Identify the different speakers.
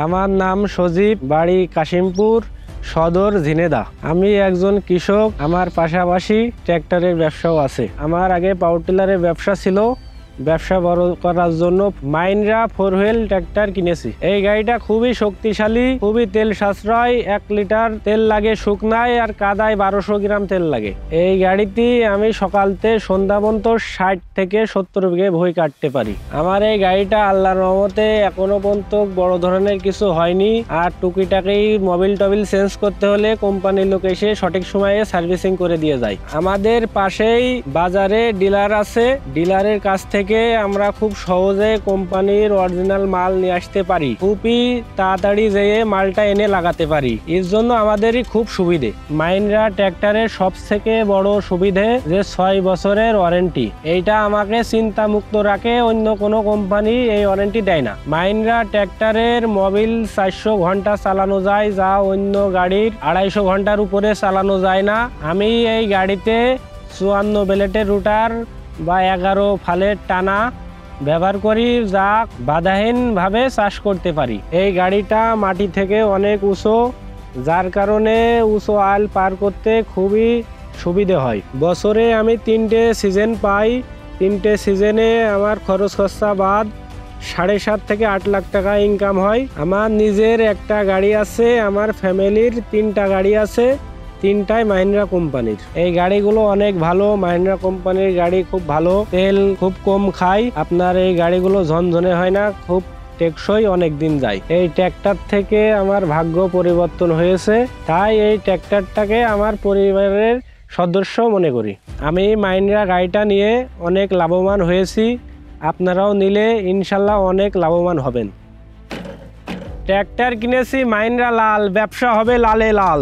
Speaker 1: আমার নাম সজীব, বাড়ি কাশিমপুর সদর ঝিনেদা। আমি একজন কৃষক। আমার পাশাপাশি ট্র্যাক্টরের ব্যবসাও আছে। আমার আগে পাওয়ার টিলারের ব্যবসা ছিল। ব্যবসা বড় করার জন্য মাহিন্দ্রা 4 হুইল ট্র্যাক্টর কিনেছি। এই গাড়িটা খুবই শক্তিশালী, খুবই তেল সাশ্রয়। 1 লিটার তেল লাগে শুকনায়, আর কাদায় 1200 গ্রাম তেল লাগে। এই গাড়িতে আমি সকালতে সন্ধ্যা পর্যন্ত 60 থেকে 70 বিঘে ভুঁই কাটতে পারি। আমার এই গাড়িটা আল্লাহর রহমতে এখনো পর্যন্ত বড় ধরনের কিছু হয়নি। আর টুকিটাকি মোবিল টবিল চেঞ্জ করতে হলে কোম্পানির লোক এসে সঠিক সময়ে সার্ভিসিং করে দিয়ে যায়। আমাদের পাশেই বাজারে ডিলার আছে। ডিলারের কাছ থেকে আমরা খুব সহজে কোম্পানির অরিজিনাল মাল নিয়ে আসতে পারি। খুবই তাড়াতাড়ি যেয়ে মালটা এনে লাগাতে পারি। এর জন্য আমাদেরই খুব সুবিধে। মাহিন্দ্রা ট্র্যাক্টরের সবথেকে বড় সুবিধে যে 6 বছরের ওয়ারেন্টি। এইটা আমাকে চিন্তা মুক্ত রাখে। অন্য কোনো কোম্পানি এই ওয়ারেন্টি দেয় না। মাহিন্দ্রা ট্র্যাক্টরের মোবিল 400 ঘন্টা চালানো যায়, যা অন্য গাড়ির 250 ঘন্টার উপরে চালানো যায় না। আমি এই গাড়িতে 54 ব্লেডের রুটার বা 11 ফালের টানা ব্যবহার করি, যা বাধাহীনভাবে চাষ করতে পারি। এই গাড়িটা মাটি থেকে অনেক উঁচু, যার কারণে উঁচু আল পার করতে খুবই সুবিধে হয়। বছরে আমি 3টে সিজন পাই। 3টে সিজনে আমার খরচ খরচা বাদ 7.5 থেকে 8 লাখ টাকা ইনকাম হয়। আমার নিজের একটা গাড়ি আছে। আমার ফ্যামিলির 3টা গাড়ি আছে, 3টাই মাহিন্দ্রা কোম্পানির। এই গাড়িগুলো অনেক ভালো। মাহিন্দ্রা কোম্পানির গাড়ি খুব ভালো, তেল খুব কম খায়। আপনার এই গাড়িগুলো ঝনঝনে হয় না, খুব টেকসই, অনেক দিন যায়। এই ট্র্যাক্টর থেকে আমার ভাগ্য পরিবর্তন হয়েছে, তাই এই ট্র্যাক্টরটাকে আমার পরিবারের সদস্য মনে করি। আমি মাহিন্দ্রা গাড়িটা নিয়ে অনেক লাভবান হয়েছি। আপনারাও নিলে ইনশাল্লাহ অনেক লাভবান হবেন। ট্র্যাক্টর কিনেছি মাহিন্দ্রা লাল, ব্যবসা হবে লালে লাল।